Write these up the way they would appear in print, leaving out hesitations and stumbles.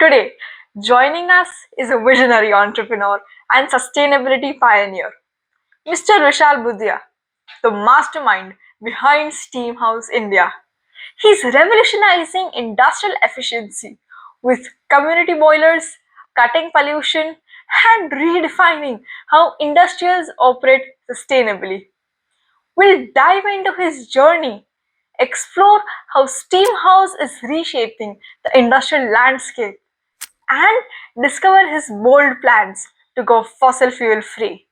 Today, joining us is a visionary entrepreneur and sustainability pioneer, Mr. Vishal Budhia, the mastermind behind Steamhouse India. He's revolutionizing industrial efficiency with community boilers, cutting pollution, and redefining how industrials operate sustainably. We'll dive into his journey, explore how Steamhouse is reshaping the industrial landscape, and discover his bold plans to go fossil fuel free.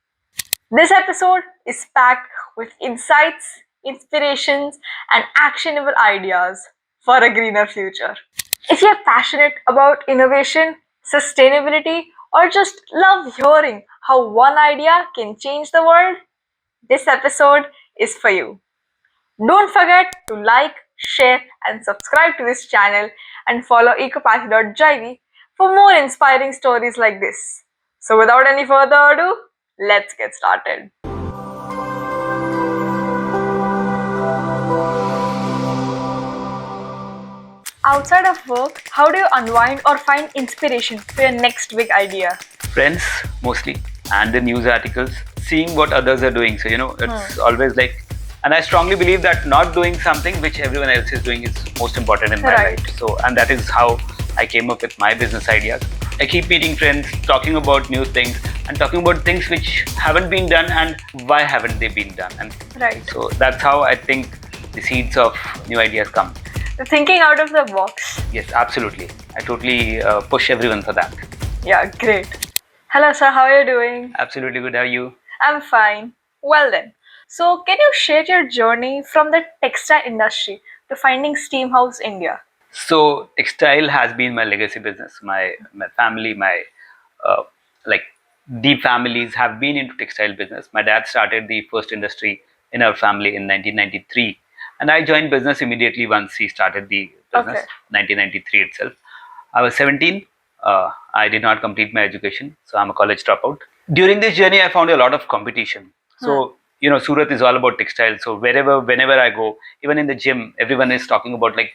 This episode is packed with insights, inspirations, and actionable ideas for a greener future. If you're passionate about innovation, sustainability, or just love hearing how one idea can change the world, this episode is for you. Don't forget to like, share, and subscribe to this channel and follow ecopathy.jv for more inspiring stories like this. So, without any further ado, let's get started. Outside of work, how do you unwind or find inspiration for your next big idea? Friends mostly, and the news articles, seeing what others are doing. So it's always like, and I strongly believe that not doing something which everyone else is doing is most important in my life. So, and that is how I came up with my business ideas. I keep meeting friends, talking about new things, and talking about things which haven't been done and why haven't they been done. And so that's how I think the seeds of new ideas come. Thinking out of the box. Yes, absolutely. I totally push everyone for that. Yeah, great. Hello, sir. How are you doing? Absolutely good. How are you? I'm fine. Well then. So, can you share your journey from the textile industry to finding Steamhouse India? So, textile has been my legacy business. My family, like deep families have been into textile business. My dad started the first industry in our family in 1993. And I joined business immediately once he started the business, 1993 itself. I was 17. I did not complete my education, so I'm a college dropout. During this journey, I found a lot of competition. So, Surat is all about textile. So whenever I go, even in the gym, everyone is talking about like,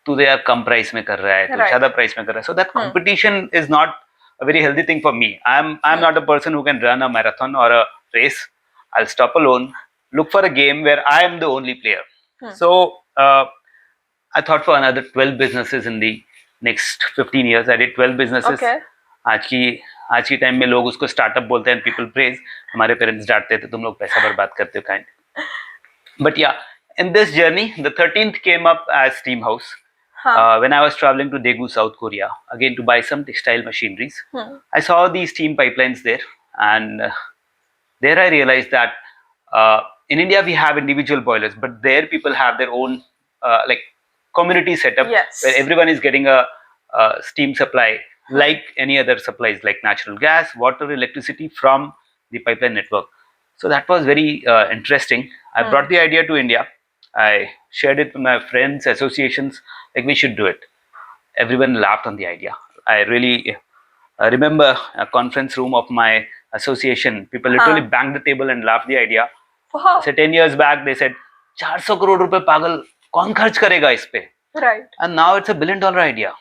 तू तो यार कम price में कर रहा है, तू ज़्यादा price में कर रहा है. So that competition is not a very healthy thing for me. I'm not a person who can run a marathon or a race. I'll stop alone, look for a game where I am the only player. So I thought for another 12 businesses in the next 15 years. I did 12 businesses. आज की time में लोग उसको startup बोलते हैं, people praise. हमारे parents डांटते थे, तुम लोग पैसा बर्बाद करते हो kind. But yeah, in this journey, the 13th came up as Steamhouse. When I was traveling to Daegu, South Korea, again to buy some textile machineries. I saw these steam pipelines there, and there I realized that in India we have individual boilers, but there people have their own like community setup where everyone is getting a steam supply like any other supplies like natural gas, water, electricity from the pipeline network. So that was very interesting. I brought the idea to India. I shared it with my friends, associations, like we should do it. Everyone laughed on the idea. I really remember a conference room of my association. People literally banged the table and laughed the idea. So 10 years back, they said, 400 crore रुपए पागल कौन खर्च करेगा इस पे? Right. And now it's $1 billion idea.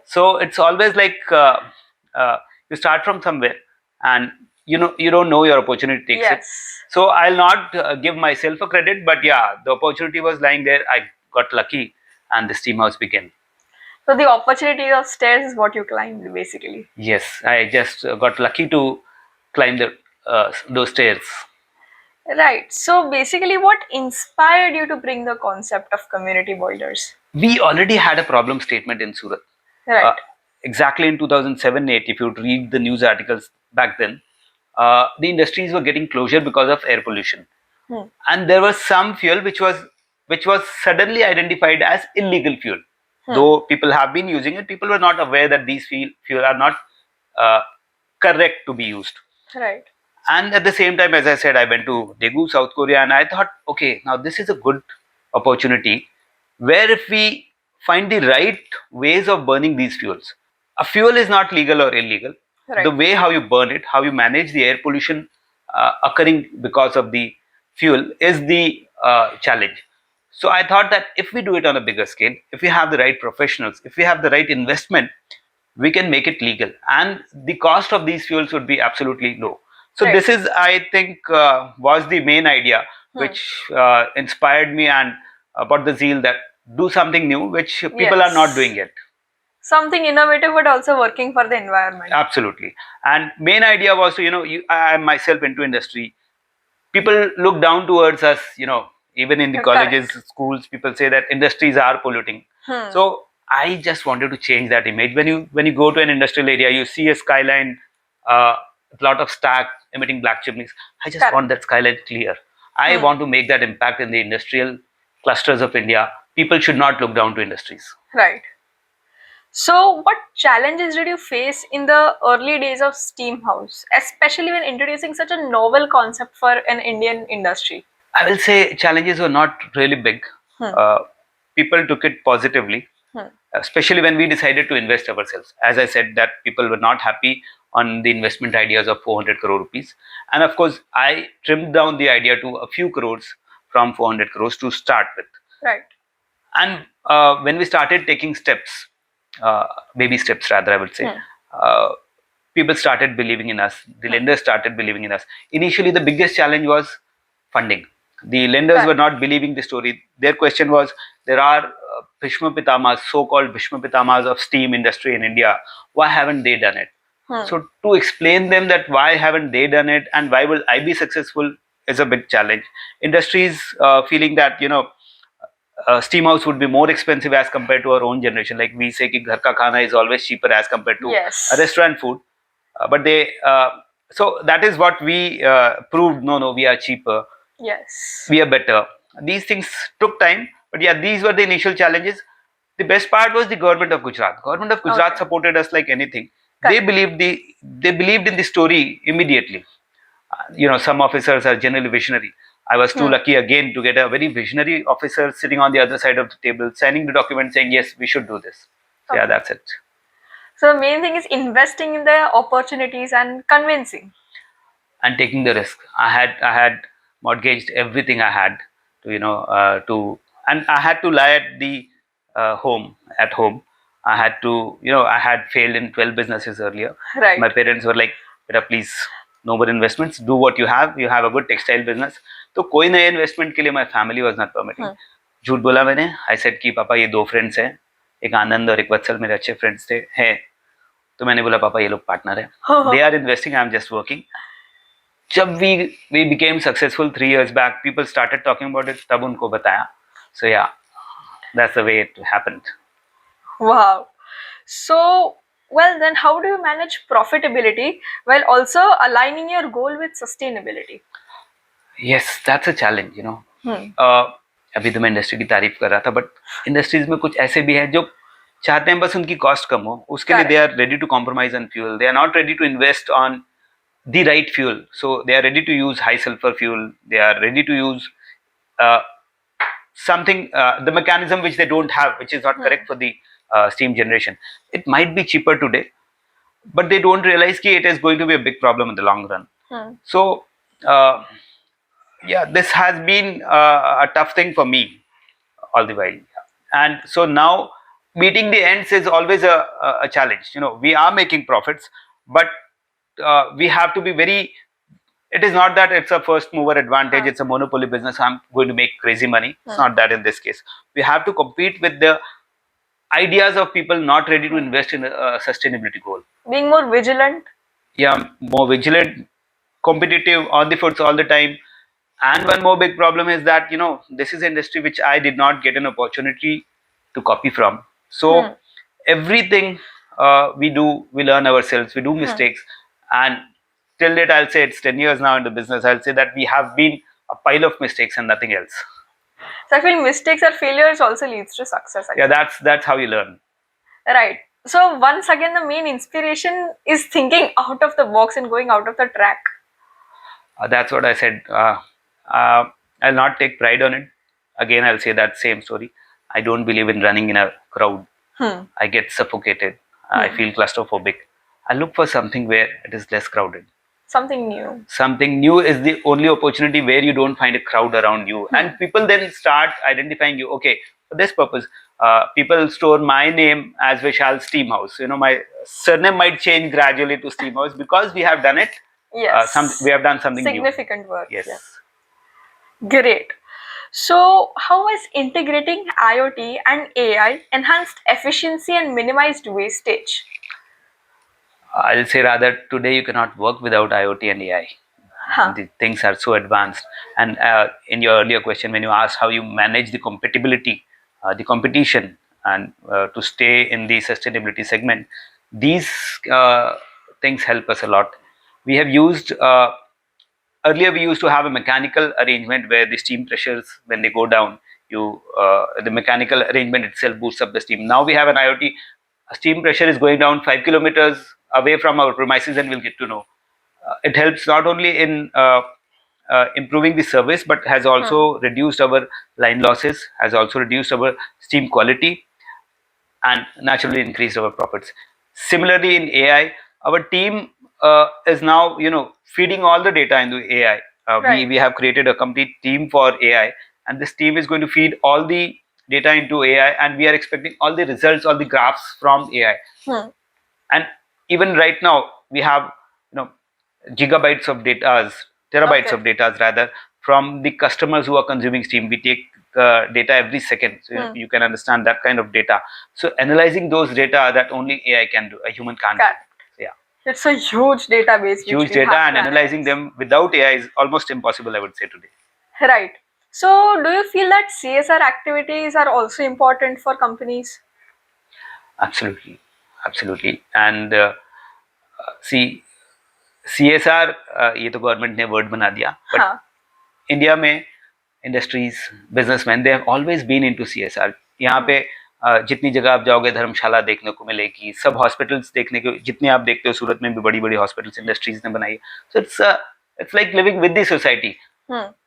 So it's always like you start from somewhere, and you don't know your opportunity takes it. So I'll not give myself a credit, but yeah, the opportunity was lying there. I got lucky, and the Steamhouse began. So the opportunity of stairs is what you climbed, basically. Yes, I just got lucky to climb those stairs. Right. So basically, what inspired you to bring the concept of community boilers? We already had a problem statement in Surat. Right. Exactly in 2007-8, if you read the news articles back then, the industries were getting closure because of air pollution. And there was some fuel which was suddenly identified as illegal fuel. Though people have been using it, people were not aware that these fuel are not correct to be used. Right. And at the same time, as I said, I went to Daegu, South Korea, and I thought, okay, now this is a good opportunity where if we find the right ways of burning these fuels. A fuel is not legal or illegal. Right. The way how you burn it, how you manage the air pollution occurring because of the fuel is the challenge. So I thought that if we do it on a bigger scale, if we have the right professionals, if we have the right investment, we can make it legal, and the cost of these fuels would be absolutely low. So Right. this is, I think, was the main idea which inspired me and about the zeal that do something new which people are not doing Yes. yet. Something innovative but also working for the environment. Absolutely. And main idea was to, I am myself into industry. People look down towards us, even in the colleges, Correct. schools, people say that industries are polluting. So I just wanted to change that image. When you go to an industrial area, you see a skyline, a lot of stack emitting black chimneys. I just want Correct. that skyline clear. I want to make that impact in the industrial clusters of India. People should not look down to industries. Right. So, what challenges did you face in the early days of Steamhouse, especially when introducing such a novel concept for an Indian industry? I will say challenges were not really big. Uh, People took it positively, especially when we decided to invest ourselves. As I said, that people were not happy on the investment ideas of 400 crore rupees. And of course, I trimmed down the idea to a few crores from 400 crores to start with. Right. And when we started taking steps, baby steps rather, I would say, people started believing in us. The lenders started believing in us. Initially, the biggest challenge was funding. The lenders were not believing the story. Their question was, there are Bhishma Pitamas, so-called Bhishma Pitamas of steam industry in India. Why haven't they done it? So to explain them that why haven't they done it and why will I be successful is a big challenge. Industries feeling that, steam house would be more expensive as compared to our own generation. Like we say, ki ghar ka khana is always cheaper as compared to a restaurant food. But they, so that is what we proved. No, no, we are cheaper. Yes. We are better. These things took time, but yeah, these were the initial challenges. The best part was the government of Gujarat. Government of Gujarat supported us like anything. They believed in the story immediately. Some officers are generally visionary. I was too lucky again to get a very visionary officer sitting on the other side of the table, signing the document saying, yes, we should do this. So, yeah, that's it. So the main thing is investing in the opportunities and convincing. And taking the risk. I had mortgaged everything I had to, and I had to lie at the at home. I had to, I had failed in 12 businesses earlier. Right. My parents were like, "Beta, please, no more investments. Do what you have. You have a good textile business." तो कोई नए investment के लिए my family was not permitting. झूठ बोला मैंने. I said कि पापा ये दो फ्रेंड्स हैं, एक आनंद और एक वत्सल मेरे अच्छे फ्रेंड्स थे हैं. तो मैंने बोला पापा ये लोग पार्टनर हैं. They are investing. I am just working. जब we became successful 3 years back, people started talking about it. तब उनको बताया. So yeah, that's the way it happened. Wow. So, well, then how do you manage profitability while also aligning your goal with sustainability? Yes, that's a challenge, अभी तो मैं industry की तारीफ कर रहा था, बट इंडस्ट्रीज में कुछ ऐसे भी हैं जो चाहते हैं बस उनकी कॉस्ट कम हो, उसके लिए they are ready to compromise on fuel. They are not ready to invest on the right fuel. So they are ready to use high sulfur fuel. They are ready to use uh, something, the mechanism which they don't have, which is not correct for the steam generation. It might be cheaper today, but they don't realize that it is going to be a big problem in the long run. So yeah, this has been a tough thing for me all the while. And so now meeting the ends is always a challenge. We are making profits, but we have to be very. It is not that it's a first mover advantage. It's a monopoly business. I'm going to make crazy money. It's not that in this case. We have to compete with the ideas of people not ready to invest in a sustainability goal. Being more vigilant. Yeah, more vigilant, competitive, on the foots all the time. And one more big problem is that, this is an industry which I did not get an opportunity to copy from. So everything we do, we learn ourselves, we do mistakes. And till date, I'll say it's 10 years now in the business. I'll say that we have been a pile of mistakes and nothing else. So I feel mistakes or failures also leads to success. Yeah, that's how you learn. Right. So once again, the main inspiration is thinking out of the box and going out of the track. That's what I said. I'll not take pride on it. Again, I'll say that same story. I don't believe in running in a crowd. I get suffocated. I feel claustrophobic. I look for something where it is less crowded. Something new is the only opportunity where you don't find a crowd around you, and people then start identifying you. Okay, for this purpose, people store my name as Vishal Steamhouse. My surname might change gradually to Steamhouse because we have done it. Yes. We have done something Significant new. work. Yes. Great. So, how has integrating IoT and AI enhanced efficiency and minimized wastage? I'll say rather today you cannot work without IoT and AI. The things are so advanced. And in your earlier question, when you asked how you manage the compatibility, the competition, and to stay in the sustainability segment, these things help us a lot. We have used earlier we used to have a mechanical arrangement where the steam pressures, when they go down, the mechanical arrangement itself boosts up the steam. Now we have an IoT. Steam pressure is going down 5 kilometers away from our premises, and we'll get to know. It helps not only in improving the service, but has also reduced our line losses, has also reduced our steam quality, and naturally increased our profits. Similarly, in AI, our team is now feeding all the data into AI. We have created a complete team for AI, and this team is going to feed all the data into AI, and we are expecting all the results, all the graphs from AI. And even right now, we have gigabytes of data, terabytes of data rather, from the customers who are consuming steam. We take data every second, so you can understand that kind of data. So analyzing those data, that only AI can do, a human can't do. So, yeah, it's a huge database. Huge data, and analyzing them without AI is almost impossible, I would say, today. Right. So, do you feel that CSR activities are also important for companies? Absolutely, absolutely. And see, CSR, ये तो government ने word बना दिया, but India में industries, businessman, they have always been into CSR. यहाँ पे जितनी जगह आप जाओगे धर्मशाला देखने को मिलेगी, सब हॉस्पिटल्स देखने को, जितने आप देखते हो सूरत में भी बड़ी बड़ी हॉस्पिटल्स इंडस्ट्रीज ने बनाई. So it's like living with the society.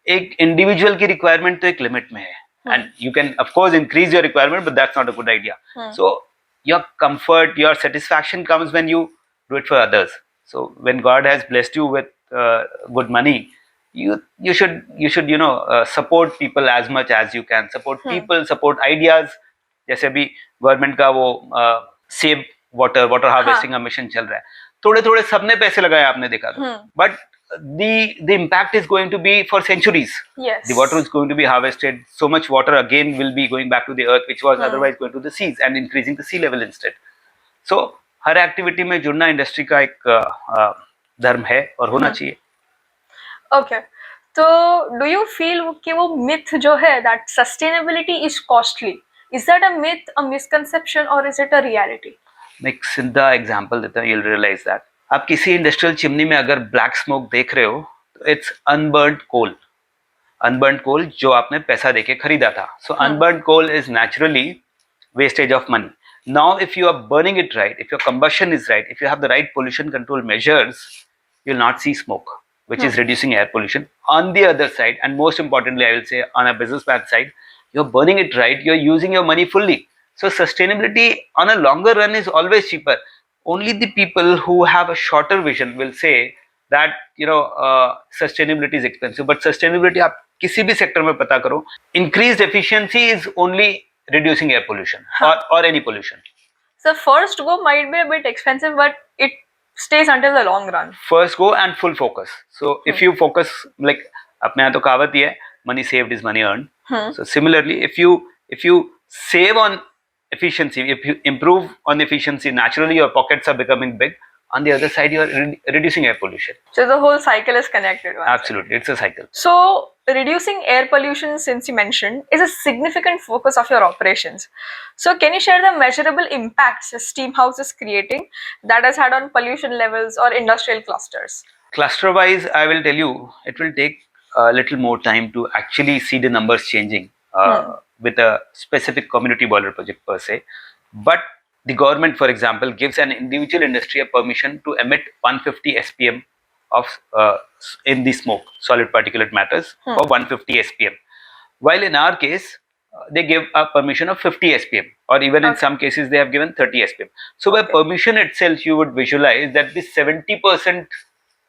एक इंडिविजुअल की रिक्वायरमेंट तो एक लिमिट में है, and you can of course increase your requirement, but that's not a good idea. So your comfort, your satisfaction comes when you do it for others. So when God has blessed you with good money, you should support people as much as you can. Support people, support ideas. जैसे अभी government का वो save water harvesting का mission चल रहा है, थोड़े थोड़े सबने पैसे लगाए, आपने देखा था, but the impact is going to be for centuries. Yes. The water is going to be harvested. So much water again will be going back to the earth, which was otherwise going to the seas and increasing the sea level instead. So her activity में जुड़ना industry का एक धर्म है और होना चाहिए. Okay, तो डू यू फील कि वो मिथ जो है that sustainability is costly, is that a myth, a misconception, और इज इट अ रियलिटी? मैं एक सीधा एग्जांपल देता हूँ, you'll realize that. आप किसी इंडस्ट्रियल चिमनी में अगर ब्लैक स्मोक देख रहे हो, तो it's unburned coal. Unburned coal जो आपने पैसा देके खरीदा था. So unburned coal is naturally wastage of money. Now, if you are burning it right, if your combustion is right, if you have the right pollution control measures, you'll not see smoke, which is reducing air pollution. On the other side, and most importantly, I will say on a businessman side, you're burning it right, you're using your money fully. So sustainability on a longer run is always cheaper. Only the people who have a shorter vision will say that sustainability is expensive. But sustainability, आप किसी भी sector में पता करो, increased efficiency is only reducing air pollution or any pollution. So first go might be a bit expensive, but it stays until the long run. First go and full focus. So if you focus, like अपने यहाँ तो कहावत ही है, money saved is money earned. So similarly, if you save on efficiency, if you improve on efficiency, naturally your pockets are becoming big. On the other side, you are reducing air pollution. So the whole cycle is connected. Absolutely, it's a cycle. So reducing air pollution, since you mentioned, is a significant focus of your operations. So can you share the measurable impacts Steamhouse is creating that has had on pollution levels or industrial clusters? Cluster wise, I will tell you, it will take a little more time to actually see the numbers changing with a specific community boiler project per se. But the government, for example, gives an individual industry a permission to emit 150 SPM of in the smoke, solid particulate matters, for 150 SPM. While in our case, they give a permission of 50 SPM, or even in some cases they have given 30 SPM. So by permission itself, you would visualize that this 70%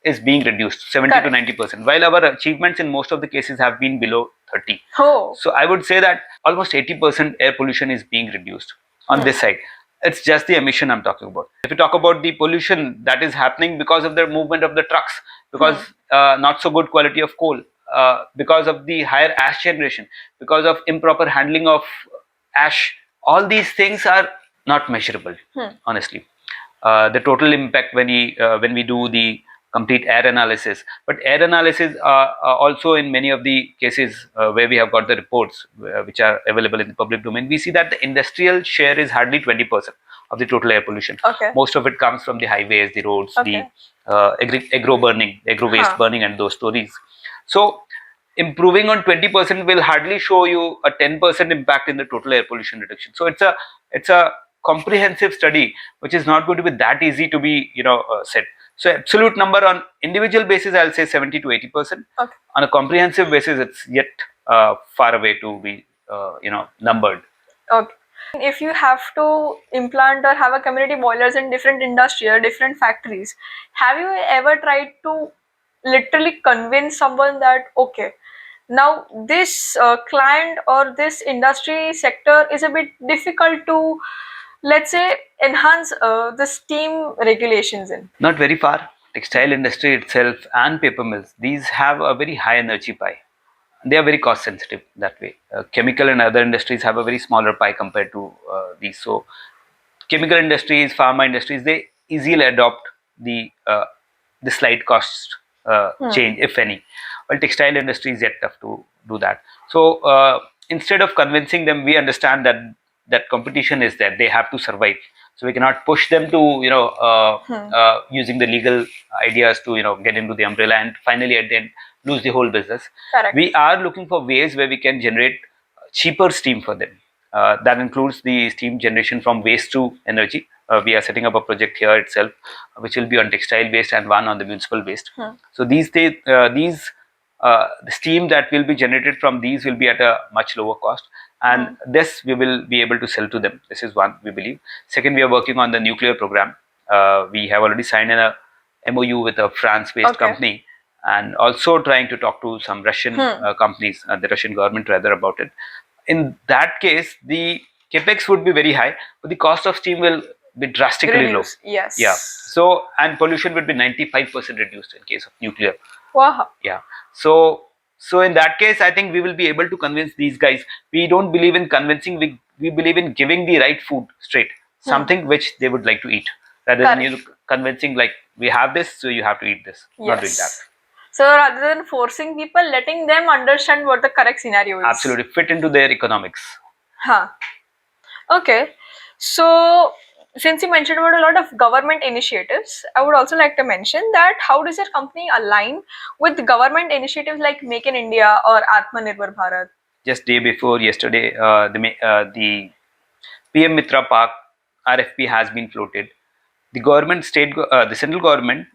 is being reduced 70 to 90%, while our achievements in most of the cases have been below 30. Oh. So I would say that almost 80% air pollution is being reduced on this side. It's just the emission I'm talking about. If you talk about the pollution that is happening because of the movement of the trucks, because not so good quality of coal, because of the higher ash generation, because of improper handling of ash, all these things are not measurable, honestly. The total impact when we do the complete air analysis, but air analysis also in many of the cases where we have got the reports which are available in the public domain, we see that the industrial share is hardly 20% of the total air pollution. Most of it comes from the highways, the roads, the agro burning, agro waste burning, and those stories. So improving on 20% will hardly show you a 10% impact in the total air pollution reduction. So it's a comprehensive study which is not going to be that easy to be set. So absolute number on individual basis, I'll say 70 to 80%. On a comprehensive basis, it's yet far away to be numbered. If you have to implant or have a community boilers in different industry or different factories, have you ever tried to literally convince someone that okay, now this client or this industry sector is a bit difficult to, let's say, enhance the steam regulations in? Not very far. Textile industry itself and paper mills, these have a very high energy pie. They are very cost sensitive that way. Chemical and other industries have a very smaller pie compared to these. So chemical industries, pharma industries, they easily adopt the slight cost change, if any. Well, textile industry is yet tough to do that. So instead of convincing them, we understand that competition is there. They have to survive. So we cannot push them to using the legal ideas to get into the umbrella and finally at the end lose the whole business. Correct. We are looking for ways where we can generate cheaper steam for them. That includes the steam generation from waste to energy. We are setting up a project here itself, which will be on textile waste and one on the municipal waste. So the steam that will be generated from these will be at a much lower cost, and this we will be able to sell to them. This is one we believe. Second, we are working on the nuclear program. We have already signed a MOU with a France-based company, and also trying to talk to some Russian companies, the Russian government rather, about it. In that case, the capex would be very high, but the cost of steam will be drastically low. Yes. Yeah. So, and pollution would be 95% reduced in case of nuclear. Wow. Yeah. So in that case, I think we will be able to convince these guys. We don't believe in convincing. We believe in giving the right food straight, something which they would like to eat, rather than convincing like we have this, so you have to eat this. Not doing that. So rather than forcing people, letting them understand what the correct scenario is. Absolutely, fit into their economics. Okay. So since you mentioned about a lot of government initiatives, I would also like to mention that how does your company align with government initiatives like Make in India or Atmanirbhar Bharat? Just day before yesterday, the PM Mitra Park RFP has been floated. The the central government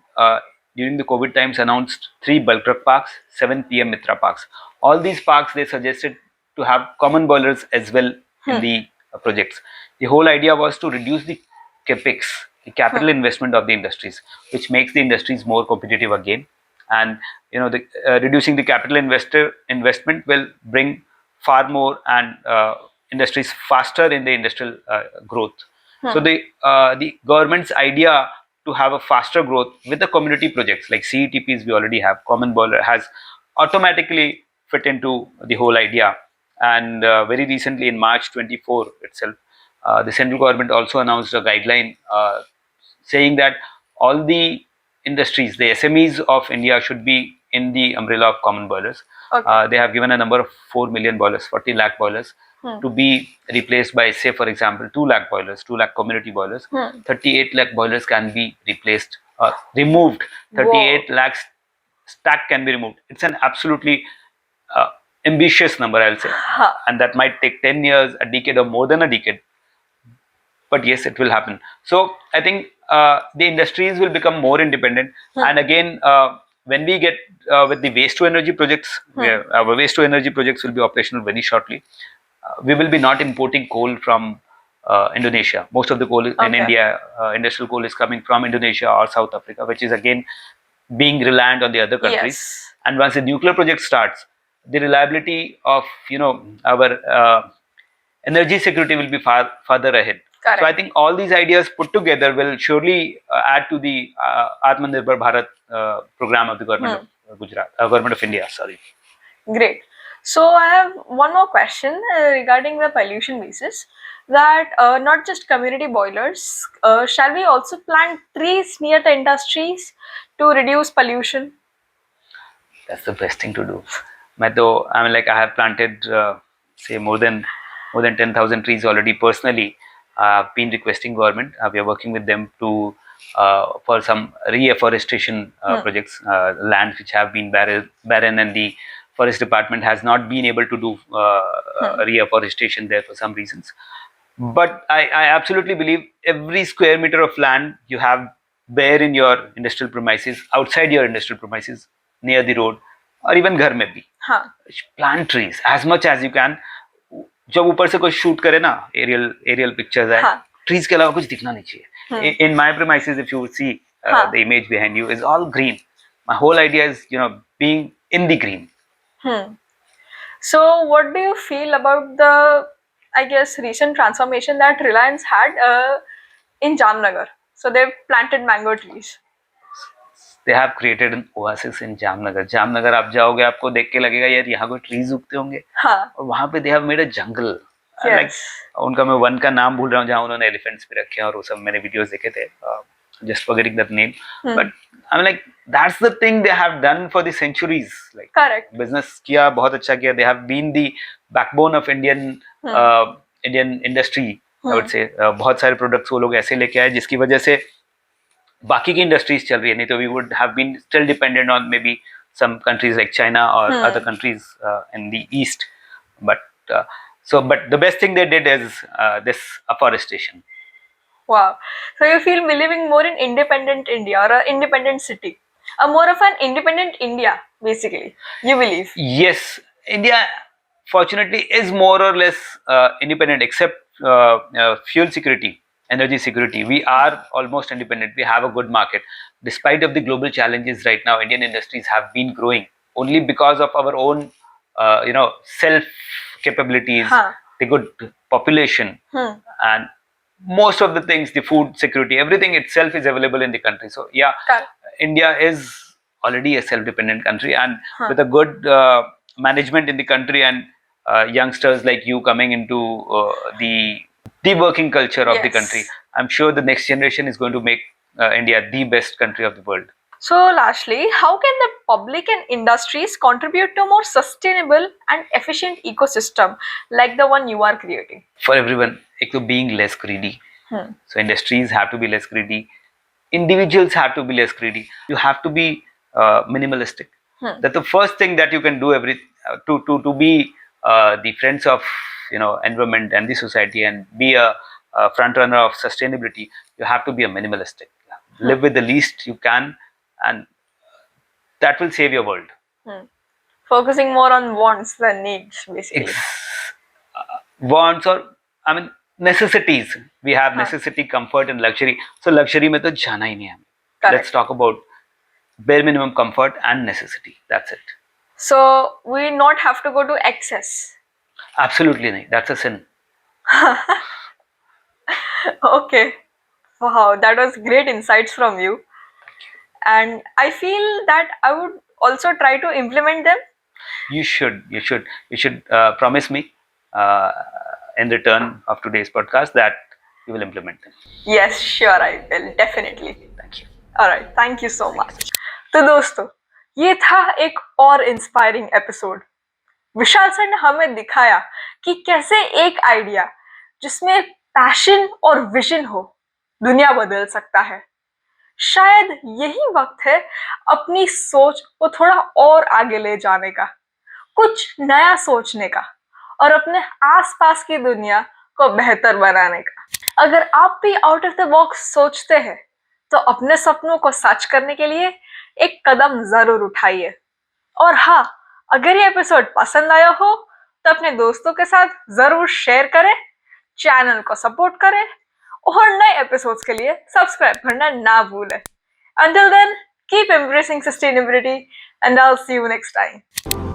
during the COVID times announced 3 bulk drug parks, 7 PM Mitra parks. All these parks, they suggested to have common boilers as well in the projects. The whole idea was to reduce the capex, the capital investment of the industries, which makes the industries more competitive again. And reducing the capital investment will bring far more and industries faster in the industrial growth. So the government's idea to have a faster growth with the community projects like CETPs we already have, common boiler has automatically fit into the whole idea. And very recently in March 24 itself, the central government also announced a guideline saying that all the industries, the SMEs of India should be in the umbrella of common boilers. They have given a number of 4 million boilers, 40 lakh boilers to be replaced by, say, for example, 2 lakh boilers, 2 lakh community boilers. 38 lakh boilers can be replaced, removed. 38 lakhs stack can be removed. It's an absolutely ambitious number, I'll say. And that might take 10 years, a decade, or more than a decade. But yes, it will happen. So I think the industries will become more independent. And again, when we get with the waste to energy projects, our waste to energy projects will be operational very shortly. We will be not importing coal from Indonesia. Most of the coal in India, industrial coal, is coming from Indonesia or South Africa, which is again being reliant on the other countries. Yes. And once the nuclear project starts, the reliability of our energy security will be farther ahead. Correct. So I think all these ideas put together will surely add to the Atmanirbhar Bharat program of the government of Gujarat, government of India. Sorry. Great. So I have one more question regarding the pollution basis. That not just community boilers, shall we also plant trees near the industries to reduce pollution? That's the best thing to do. I mean, like I have planted, say more than 10,000 trees already personally. I've been requesting government. We are working with them to for some reforestation projects, lands which have been barren, and the forest department has not been able to do reforestation there for some reasons. But I absolutely believe every square meter of land you have there in your industrial premises, outside your industrial premises, near the road, or even घर में भी, हाँ. plant trees as much as you can. जब ऊपर से कोई shoot करे ना, एरियल पिक्चर्स है, trees के अलावा कुछ दिखना नहीं चाहिए. In my premises, if you see the image behind you is all green. My whole idea is being in the green. So what do you feel about the, I guess, recent transformation that Reliance had in Jamnagar? So they've planted mango trees. They have created an oasis in Jamnagar. Jamnagar आप जाओगे, आपको देख के लगेगा यार यहाँ कोई trees उगते होंगे. हाँ. और वहाँ पे they have made a jungle. Yes. Like, उनका मैं वन का नाम भूल रहा हूँ जहाँ उन्होंने एलिफेंट्स भी रखे हैं, और वो सब मैंने वीडियोस देखे थे. Just forgetting that name. But I'm like, that's the thing they have done for the centuries. Like, correct. Business किया, बहुत अच्छा किया. They have been the backbone of Indian industry. I would say बहुत सारे products वो लोग ऐसे लेके आए जिसकी वजह से बाकी की इंडस्ट्रीज चल रही है. नहीं तो we would have been still dependent on maybe some countries like China or other countries in the east. But the best thing they did is this afforestation. Wow. So you feel believing more in independent India or an independent city, more of an independent India, basically. You believe? Yes, India fortunately is more or less independent, except fuel security, energy security. We are almost independent. We have a good market. Despite of the global challenges right now, Indian industries have been growing only because of our own, self capabilities, the good population, and most of the things, the food security, everything itself is available in the country. So yeah, India is already a self-dependent country, and with a good management in the country, and youngsters like you coming into the working culture of the country, I'm sure the next generation is going to make India the best country of the world. So lastly, how can the public and industries contribute to a more sustainable and efficient ecosystem like the one you are creating? For everyone, being less greedy. So industries have to be less greedy. Individuals have to be less greedy. You have to be minimalistic. That's the first thing that you can do to be the friends of environment and the society, and be a front runner of sustainability. You have to be a minimalistic. Live with the least you can, and that will save your world. Focusing more on wants than needs, basically. Wants, or I mean necessities. We have necessity, comfort, and luxury. So luxury में तो जाना ही नहीं है. Let's talk about bare minimum comfort and necessity. That's it. So we not have to go to excess. Absolutely नहीं. That's a sin. Okay. Wow, that was great insights from you. And I feel that I would also try to implement them. You should promise me in return of today's podcast that you will implement them. Yes, sure, I will. Definitely. Thank you. Alright, thank you so much. तो दोस्तों, ये था एक और inspiring episode. विशाल sir ने हमें दिखाया कि कैसे एक आइडिया जिसमें पैशन और विजन हो दुनिया बदल सकता है. शायद यही वक्त है अपनी सोच को थोड़ा और आगे ले जाने का, कुछ नया सोचने का, और अपने आसपास की दुनिया को बेहतर बनाने का. अगर आप भी आउट ऑफ द बॉक्स सोचते हैं तो अपने सपनों को सच करने के लिए एक कदम जरूर उठाइए. और हाँ, अगर ये एपिसोड पसंद आया हो तो अपने दोस्तों के साथ जरूर शेयर करें, चैनल को सपोर्ट करें और नए एपिसोड्स के लिए सब्सक्राइब करना ना भूलें. Until then, keep embracing sustainability, and I'll see you next time.